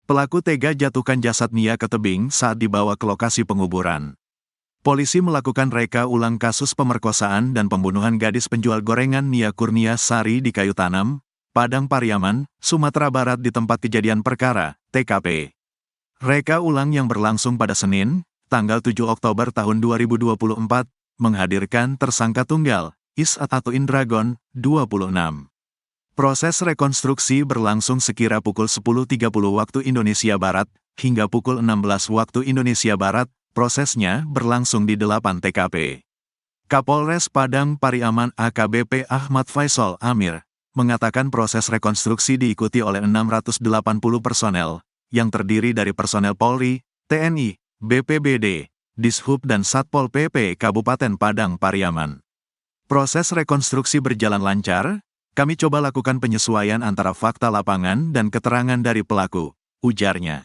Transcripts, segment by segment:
Pelaku tega jatuhkan jasad Nia ke tebing saat dibawa ke lokasi penguburan. Polisi melakukan reka ulang kasus pemerkosaan dan pembunuhan gadis penjual gorengan Nia Kurnia Sari di Kayu Tanam, Padang Pariaman, Sumatera Barat di tempat kejadian perkara, TKP. Reka ulang yang berlangsung pada Senin, tanggal 7 Oktober tahun 2024, menghadirkan tersangka tunggal, Is atau Indragon, 26. Proses rekonstruksi berlangsung sekira pukul 10.30 waktu Indonesia Barat, hingga pukul 16 waktu Indonesia Barat, prosesnya berlangsung di 8 TKP. Kapolres Padang Pariaman AKBP Ahmad Faisal Amir, mengatakan proses rekonstruksi diikuti oleh 680 personel, yang terdiri dari personel Polri, TNI, BPBD, Dishub dan Satpol PP Kabupaten Padang Pariaman. Proses rekonstruksi berjalan lancar. Kami coba lakukan penyesuaian antara fakta lapangan dan keterangan dari pelaku, ujarnya.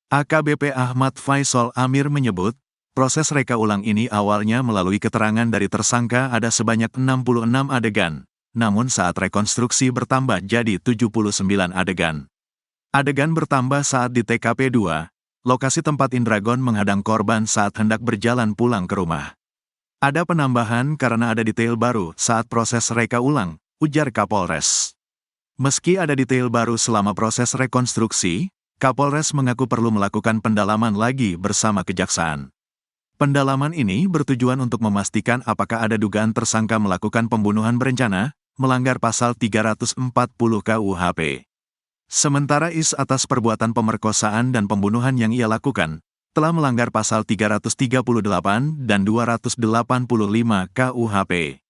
AKBP Ahmad Faisal Amir menyebut, proses reka ulang ini awalnya melalui keterangan dari tersangka ada sebanyak 66 adegan, namun saat rekonstruksi bertambah jadi 79 adegan. Adegan bertambah saat di TKP 2, lokasi tempat Indragon menghadang korban saat hendak berjalan pulang ke rumah. Ada penambahan karena ada detail baru saat proses reka ulang, ujar Kapolres. Meski ada detail baru selama proses rekonstruksi, Kapolres mengaku perlu melakukan pendalaman lagi bersama kejaksaan. Pendalaman ini bertujuan untuk memastikan apakah ada dugaan tersangka melakukan pembunuhan berencana, melanggar pasal 340 KUHP. Sementara Is atas perbuatan pemerkosaan dan pembunuhan yang ia lakukan, telah melanggar pasal 338 dan 285 KUHP.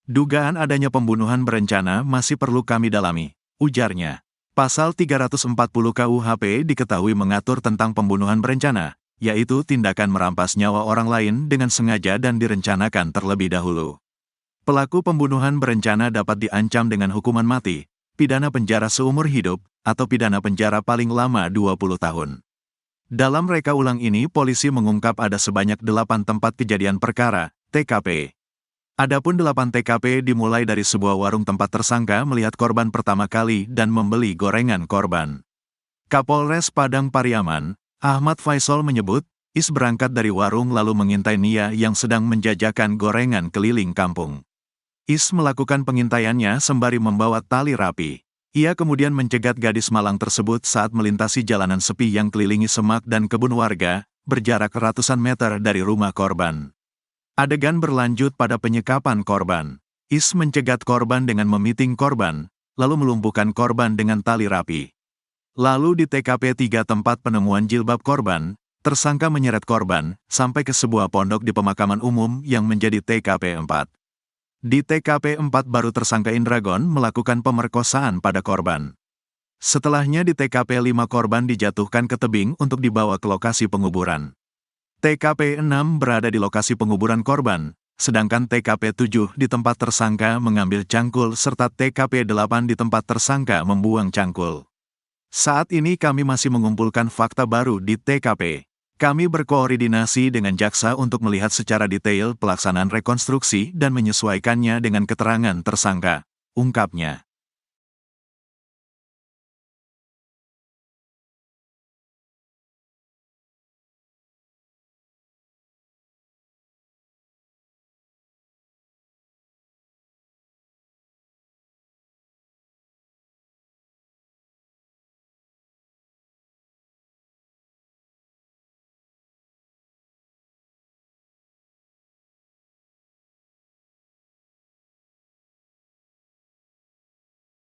Dugaan adanya pembunuhan berencana masih perlu kami dalami, ujarnya. Pasal 340 KUHP diketahui mengatur tentang pembunuhan berencana, yaitu tindakan merampas nyawa orang lain dengan sengaja dan direncanakan terlebih dahulu. Pelaku pembunuhan berencana dapat diancam dengan hukuman mati, pidana penjara seumur hidup, atau pidana penjara paling lama 20 tahun. Dalam reka ulang ini polisi mengungkap ada sebanyak 8 tempat kejadian perkara, TKP. Adapun 8 TKP dimulai dari sebuah warung tempat tersangka melihat korban pertama kali dan membeli gorengan korban. Kapolres Padang Pariaman, Ahmad Faisal menyebut, Is berangkat dari warung lalu mengintai Nia yang sedang menjajakan gorengan keliling kampung. Is melakukan pengintaiannya sembari membawa tali rapi. Ia kemudian mencegat gadis malang tersebut saat melintasi jalanan sepi yang kelilingi semak dan kebun warga, berjarak ratusan meter dari rumah korban. Adegan berlanjut pada penyekapan korban. Is mencegat korban dengan memiting korban, lalu melumpuhkan korban dengan tali rapi. Lalu di TKP 3 tempat penemuan jilbab korban, tersangka menyeret korban sampai ke sebuah pondok di pemakaman umum yang menjadi TKP 4. Di TKP 4 baru tersangka Indragon melakukan pemerkosaan pada korban. Setelahnya di TKP 5 korban dijatuhkan ke tebing untuk dibawa ke lokasi penguburan. TKP 6 berada di lokasi penguburan korban, sedangkan TKP 7 di tempat tersangka mengambil cangkul serta TKP 8 di tempat tersangka membuang cangkul. Saat ini kami masih mengumpulkan fakta baru di TKP. Kami berkoordinasi dengan jaksa untuk melihat secara detail pelaksanaan rekonstruksi dan menyesuaikannya dengan keterangan tersangka, ungkapnya.